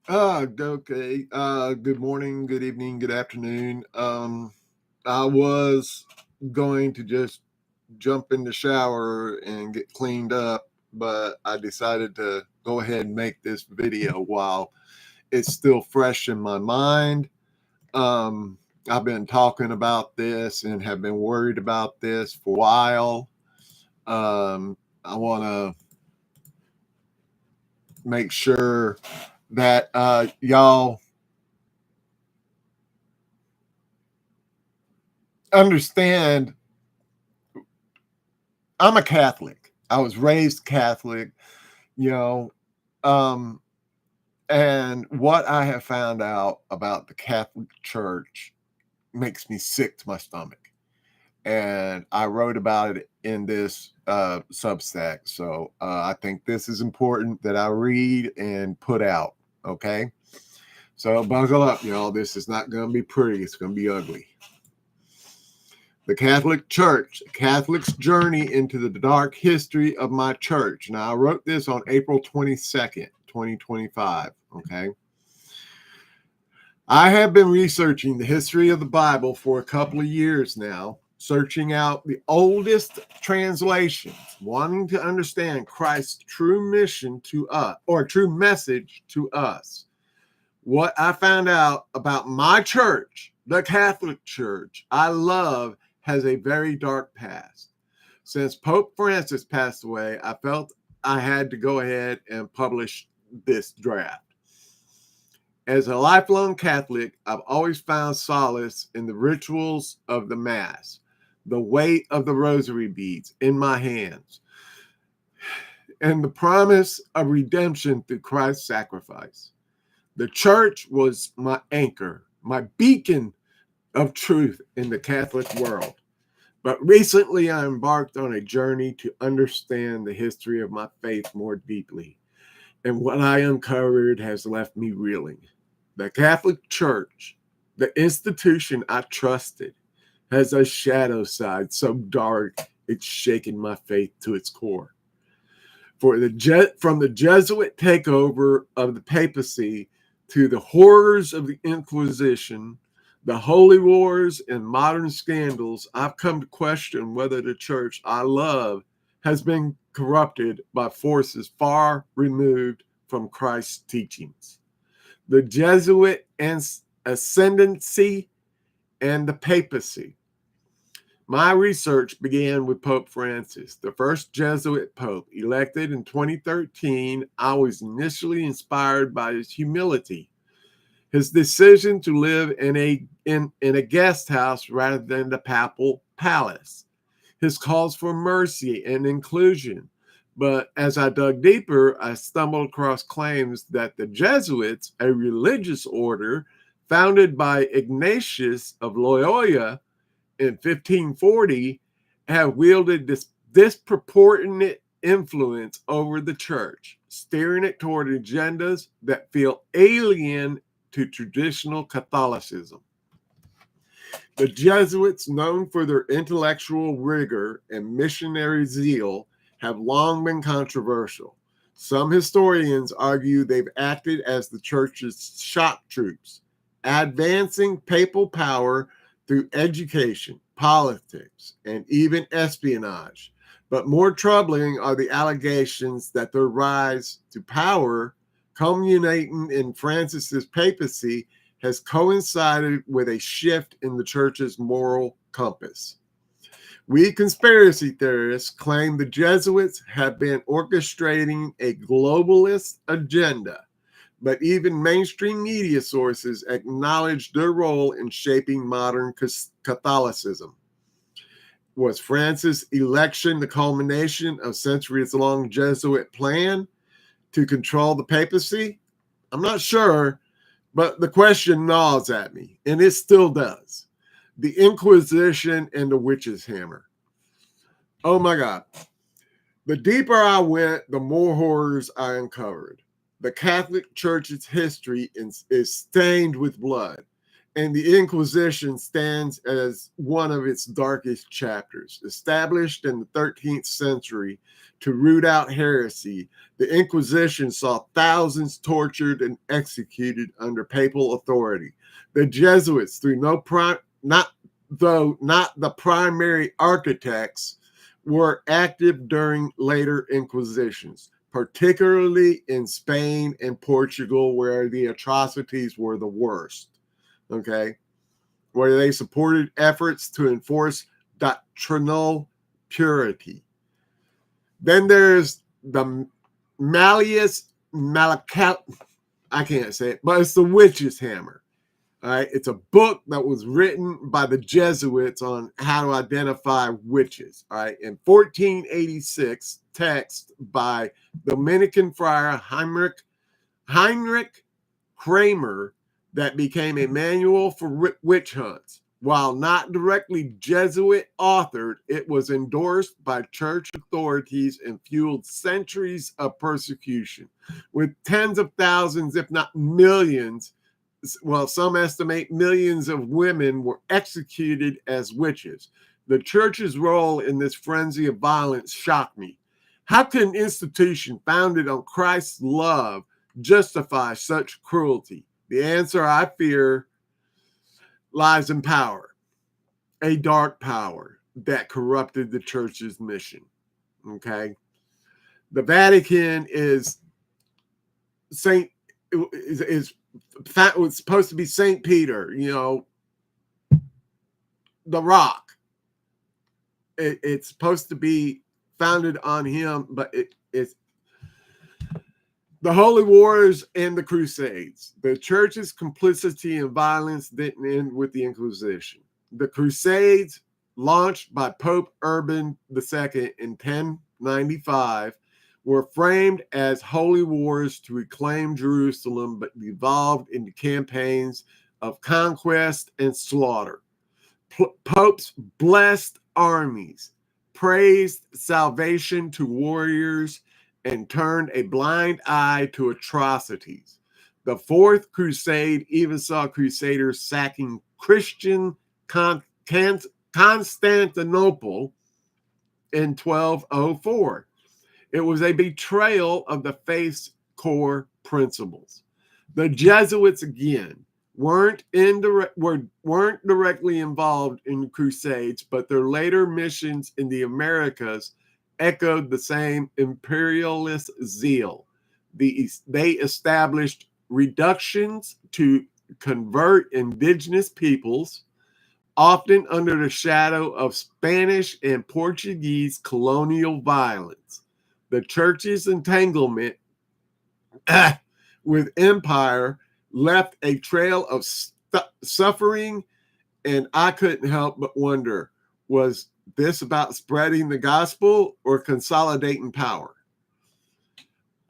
Okay. Good morning, good evening, good afternoon. I was going to just jump in the shower and get cleaned up, but I decided to go ahead and make this video while it's still fresh in my mind. Um, I've been talking about this and have been worried about this for a while. I want to make sure that y'all understand I'm a Catholic. I was raised Catholic, you know, um, and what I have found out about the Catholic Church makes me sick to my stomach. And I wrote about it in this Substack. So I think this is important that I read and put out. Okay. So buckle up, y'all. This is not going to be pretty, it's going to be ugly. The Catholic Church, Catholics' Journey into the Dark History of My Church. Now, I wrote this on April 22nd, 2025. Okay. I have been researching the history of the Bible for a couple of years now, searching out the oldest translations, wanting to understand Christ's true mission to us, or true message to us. What I found out about my church, the Catholic Church, I love, has a very dark past. Since Pope Francis passed away, I felt I had to go ahead and publish this draft. As a lifelong Catholic, I've always found solace in the rituals of the Mass, the weight of the rosary beads in my hands, and the promise of redemption through Christ's sacrifice. The church was my anchor, my beacon of truth in the Catholic world. But recently, I embarked on a journey to understand the history of my faith more deeply. And what I uncovered has left me reeling. The Catholic Church, the institution I trusted, has a shadow side so dark it's shaken my faith to its core. From the Jesuit takeover of the papacy to the horrors of the Inquisition, the holy wars, and modern scandals, I've come to question whether the church I love has been corrupted by forces far removed from Christ's teachings. The Jesuit ascendancy and the papacy. My research began with Pope Francis, the first Jesuit pope elected in 2013. I was initially inspired by his humility, his decision to live in a guest house rather than the papal palace, his calls for mercy and inclusion. But as I dug deeper, I stumbled across claims that the Jesuits, a religious order founded by Ignatius of Loyola in 1540, have wielded this disproportionate influence over the church, steering it toward agendas that feel alien to traditional Catholicism. The Jesuits, known for their intellectual rigor and missionary zeal, have long been controversial. Some historians argue they've acted as the church's shock troops, advancing papal power through education, politics, and even espionage. But more troubling are the allegations that their rise to power, culminating in Francis's papacy, has coincided with a shift in the church's moral compass. We conspiracy theorists claim the Jesuits have been orchestrating a globalist agenda, but even mainstream media sources acknowledge their role in shaping modern Catholicism. Was Francis' election the culmination of centuries-long Jesuit plan to control the papacy? I'm not sure, but the question gnaws at me, and it still does. The Inquisition and the witch's hammer. Oh my God. The deeper I went, the more horrors I uncovered. The Catholic Church's history is stained with blood, and the Inquisition stands as one of its darkest chapters. Established in the 13th century to root out heresy, the Inquisition saw thousands tortured and executed under papal authority. The Jesuits, not the primary architects, were active during later Inquisitions, particularly in Spain and Portugal, where the atrocities were the worst. Okay, where they supported efforts to enforce doctrinal purity. Then there's the Malleus Maleficarum. I can't say it, but it's the witch's hammer. All right, it's a book that was written by the Jesuits on how to identify witches. All right, in 1486, text by Dominican friar Heinrich Kramer that became a manual for witch hunts. While not directly Jesuit authored, it was endorsed by church authorities and fueled centuries of persecution, with tens of thousands, if not millions, well, some estimate millions of women were executed as witches. The church's role in this frenzy of violence shocked me. How can an institution founded on Christ's love justify such cruelty? The answer, I fear, lies in power, a dark power that corrupted the church's mission. Okay, the Vatican is was supposed to be Saint Peter, the rock. It's supposed to be founded on him, but it's the Holy Wars and the Crusades. The church's complicity and violence didn't end with the Inquisition. The Crusades, launched by Pope Urban II in 1095, were framed as holy wars to reclaim Jerusalem, but evolved into campaigns of conquest and slaughter. Popes blessed armies, praised salvation to warriors, and turned a blind eye to atrocities. The Fourth Crusade even saw crusaders sacking Christian Constantinople in 1204. It was a betrayal of the faith's core principles. The Jesuits, again, weren't directly involved in the Crusades, but their later missions in the Americas echoed the same imperialist zeal. They established reductions to convert indigenous peoples, often under the shadow of Spanish and Portuguese colonial violence. The church's entanglement with empire left a trail of suffering, and I couldn't help but wonder, was this about spreading the gospel or consolidating power?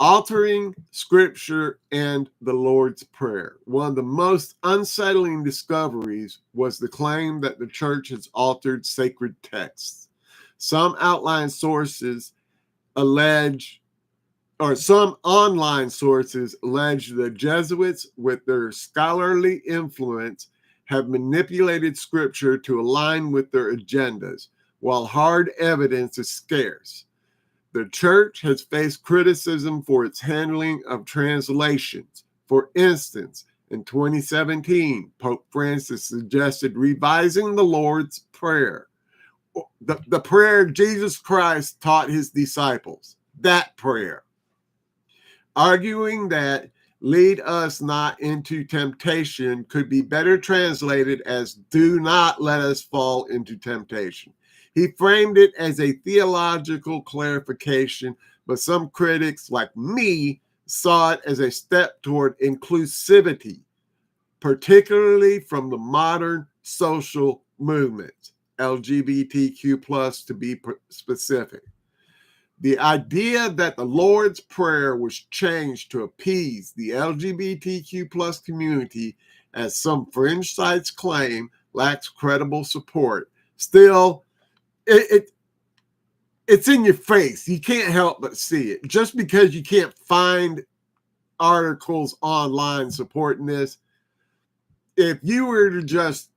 Altering scripture and the Lord's Prayer. One of the most unsettling discoveries was the claim that the church has altered sacred texts. Some online sources allege, or some online sources allege, the Jesuits, with their scholarly influence, have manipulated scripture to align with their agendas, while hard evidence is scarce. The church has faced criticism for its handling of translations. For instance, in 2017, Pope Francis suggested revising the Lord's Prayer, the prayer Jesus Christ taught his disciples, that prayer, arguing that "lead us not into temptation" could be better translated as "do not let us fall into temptation." He framed it as a theological clarification, but some critics, like me, saw it as a step toward inclusivity, particularly from the modern social movement, LGBTQ+, to be specific. The idea that the Lord's Prayer was changed to appease the LGBTQ+ community, as some fringe sites claim, lacks credible support. Still, it's in your face. You can't help but see it. Just because you can't find articles online supporting this, if you were to just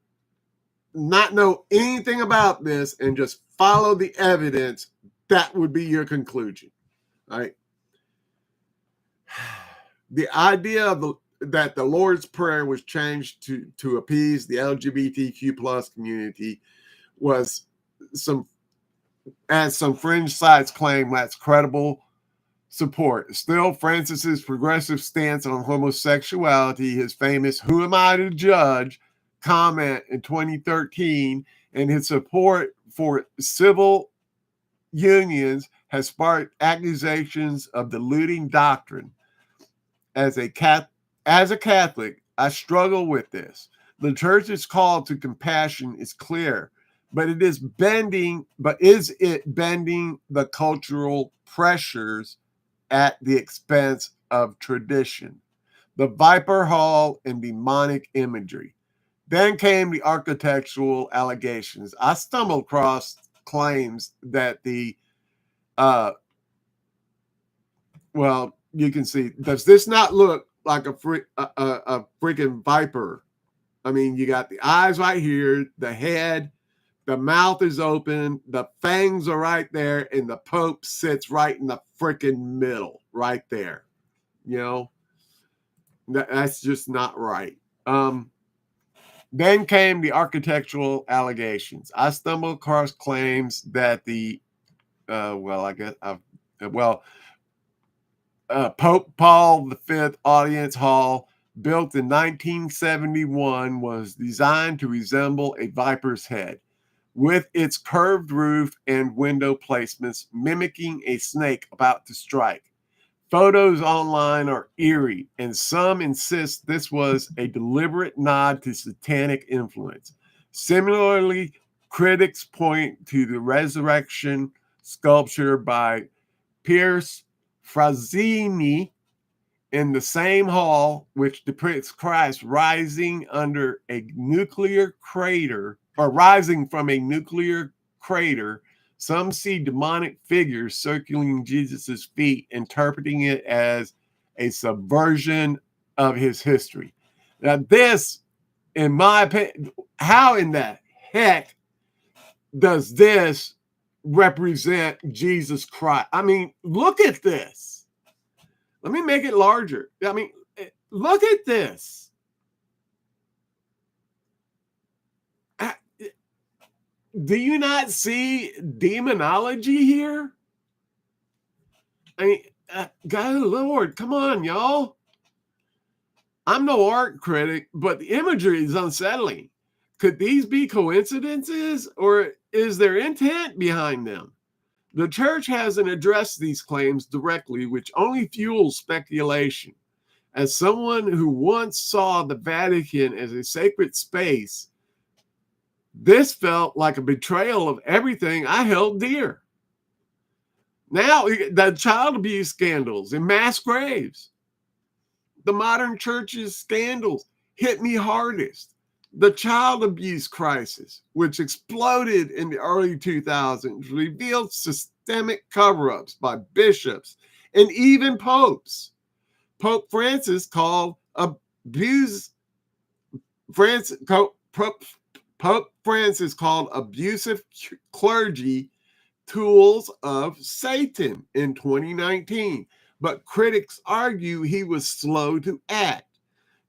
not know anything about this and just follow the evidence, that would be your conclusion, right? The idea of that the Lord's Prayer was changed to appease the LGBTQ plus community was as some fringe sites claim, that's credible support. Still, Francis's progressive stance on homosexuality, his famous "Who am I to judge" comment in 2013, and his support for civil unions has sparked accusations of diluting doctrine. As a Catholic, I struggle with this. The church's call to compassion is clear, but is it bending the cultural pressures at the expense of tradition? The Viper Hall and demonic imagery. Then came the architectural allegations. I stumbled across claims that well, you can see, does this not look like a freaking viper? I mean, you got the eyes right here, the head, the mouth is open, the fangs are right there, and the Pope sits right in the freaking middle, right there. You know, that's just not right. Then came the architectural allegations. I stumbled across claims that Pope Paul V Audience Hall, built in 1971, was designed to resemble a viper's head, with its curved roof and window placements mimicking a snake about to strike. Photos online are eerie, and some insist this was a deliberate nod to satanic influence. Similarly, critics point to the resurrection sculpture by Pierce Frazzini in the same hall, which depicts Christ rising under a nuclear crater, or rising from a nuclear crater. Some see demonic figures circling Jesus's feet, interpreting it as a subversion of his history. Now, this, in my opinion, how in the heck does this represent Jesus Christ? I mean, look at this. Let me make it larger. I mean, look at this. Do you not see demonology here? I mean, God, Lord, come on, y'all. I'm no art critic, but the imagery is unsettling. Could these be coincidences, or is there intent behind them? The church hasn't addressed these claims directly, which only fuels speculation. As someone who once saw the Vatican as a sacred space, this felt like a betrayal of everything I held dear. Now, the child abuse scandals and mass graves, the modern church's scandals hit me hardest. The child abuse crisis, which exploded in the early 2000s, revealed systemic cover-ups by bishops and even popes. Pope Francis called abusive clergy tools of Satan in 2019, but critics argue he was slow to act.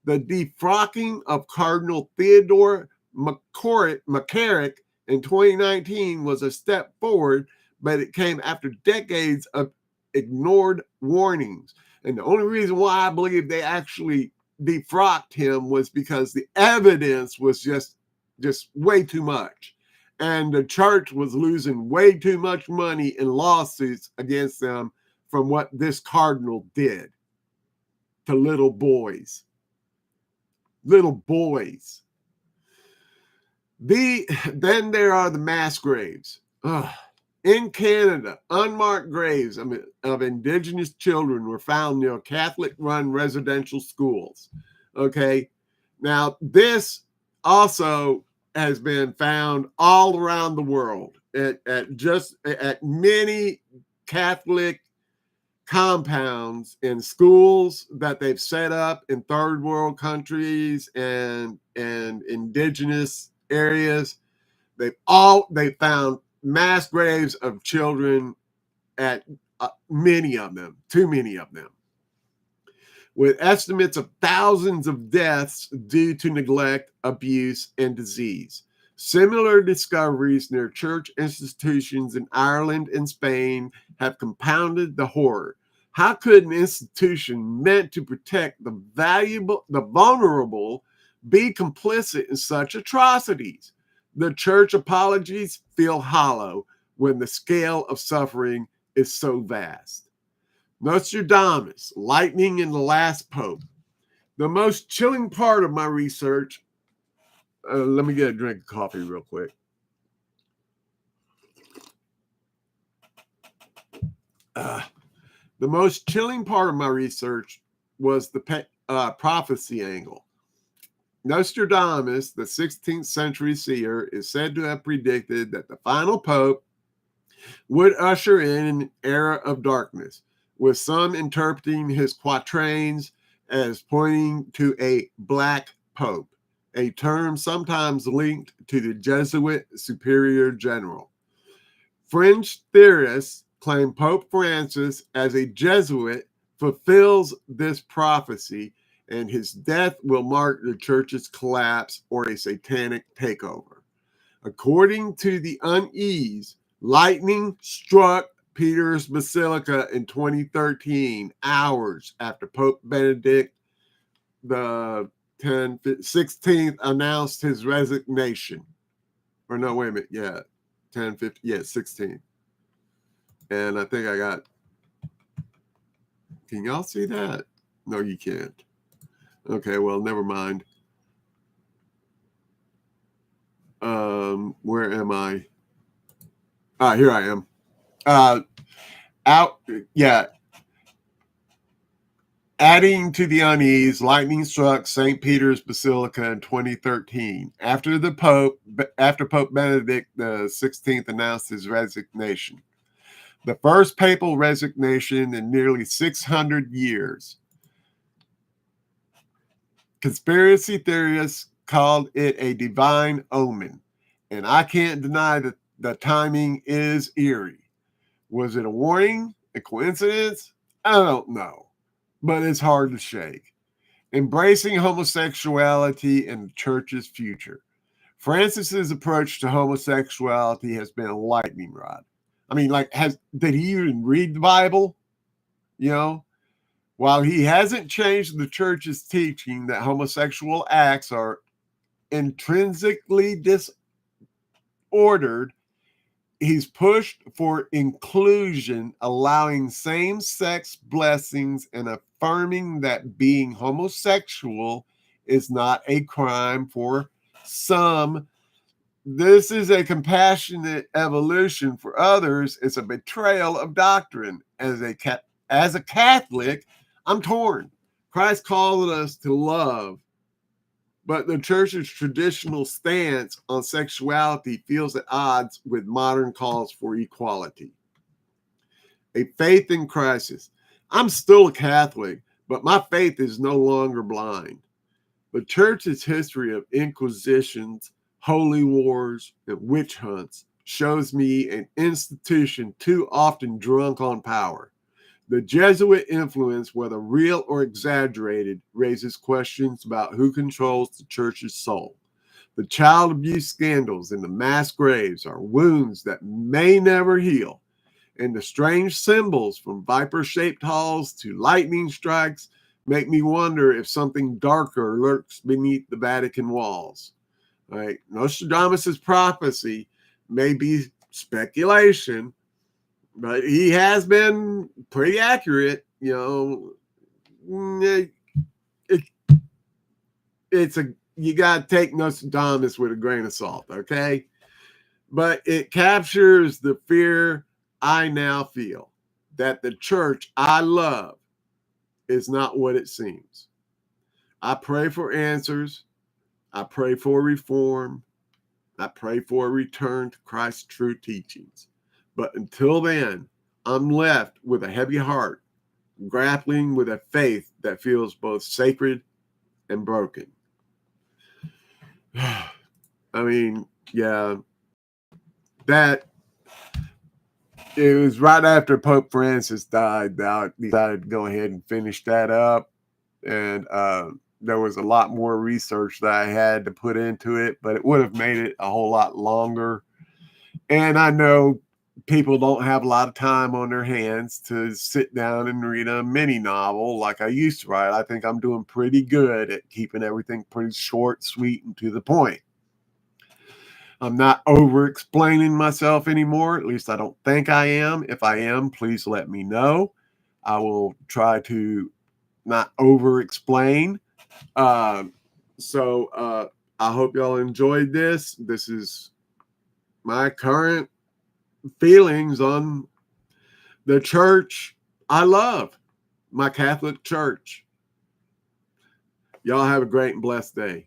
The defrocking of Cardinal Theodore McCarrick in 2019 was a step forward, but it came after decades of ignored warnings. And the only reason why I believe they actually defrocked him was because the evidence was just way too much. And the church was losing way too much money in lawsuits against them from what this cardinal did to little boys. Little boys. Then there are the mass graves. In Canada, unmarked graves of Indigenous children were found near Catholic-run residential schools. Okay, now this also has been found all around the world at many Catholic compounds in schools that they've set up in third world countries and indigenous areas. They found mass graves of children at many of them, too many of them, with estimates of thousands of deaths due to neglect, abuse, and disease. Similar discoveries near church institutions in Ireland and Spain have compounded the horror. How could an institution meant to protect the vulnerable, be complicit in such atrocities? The church apologies feel hollow when the scale of suffering is so vast. Nostradamus, lightning in the last pope. The most chilling part of my research, let me get a drink of coffee real quick. The most chilling part of my research was the prophecy angle. Nostradamus, the 16th century seer, is said to have predicted that the final pope would usher in an era of darkness, with some interpreting his quatrains as pointing to a black pope, a term sometimes linked to the Jesuit superior general. French theorists claim Pope Francis, as a Jesuit, fulfills this prophecy, and his death will mark the church's collapse or a satanic takeover. According to the Unease, lightning struck Peter's Basilica in 2013, hours after Pope Benedict the 16th announced his resignation. Or no, wait a minute. Yeah, 1050. Yeah, 16. And I think I got. Can y'all see that? No, you can't. Okay, well, never mind. Where am I? Here I am. Adding to the unease, lightning struck St. Peter's Basilica in 2013 after Pope Benedict the 16th announced his resignation. The first papal resignation in nearly 600 years. Conspiracy theorists called it a divine omen, and I can't deny that the timing is eerie. Was it a warning? A coincidence? I don't know, but it's hard to shake. Embracing homosexuality in the church's future. Francis's approach to homosexuality has been a lightning rod. I mean, did he even read the Bible? You know, while he hasn't changed the church's teaching that homosexual acts are intrinsically disordered, he's pushed for inclusion, allowing same-sex blessings and affirming that being homosexual is not a crime for some. This is a compassionate evolution. For others, it's a betrayal of doctrine. As a Catholic, I'm torn. Christ called us to love, but the church's traditional stance on sexuality feels at odds with modern calls for equality. A faith in crisis. I'm still a Catholic, but my faith is no longer blind. The church's history of inquisitions, holy wars, and witch hunts shows me an institution too often drunk on power. The Jesuit influence, whether real or exaggerated, raises questions about who controls the church's soul. The child abuse scandals and the mass graves are wounds that may never heal. And the strange symbols, from viper-shaped halls to lightning strikes, make me wonder if something darker lurks beneath the Vatican walls. Right? Nostradamus' prophecy may be speculation, but he has been pretty accurate. You know, you got to take Nostradamus with a grain of salt, okay? But it captures the fear I now feel that the church I love is not what it seems. I pray for answers. I pray for reform. I pray for a return to Christ's true teachings. But until then, I'm left with a heavy heart grappling with a faith that feels both sacred and broken. I mean, yeah, that it was right after Pope Francis died that I decided to go ahead and finish that up. And there was a lot more research that I had to put into it, but it would have made it a whole lot longer. And I know people don't have a lot of time on their hands to sit down and read a mini novel like I used to write. I think I'm doing pretty good at keeping everything pretty short, sweet, and to the point. I'm not over explaining myself anymore. At least I don't think I am. If I am, please let me know. I will try to not over explain. So I hope y'all enjoyed this. This is my current feelings on the church I love, my Catholic Church. Y'all have a great and blessed day.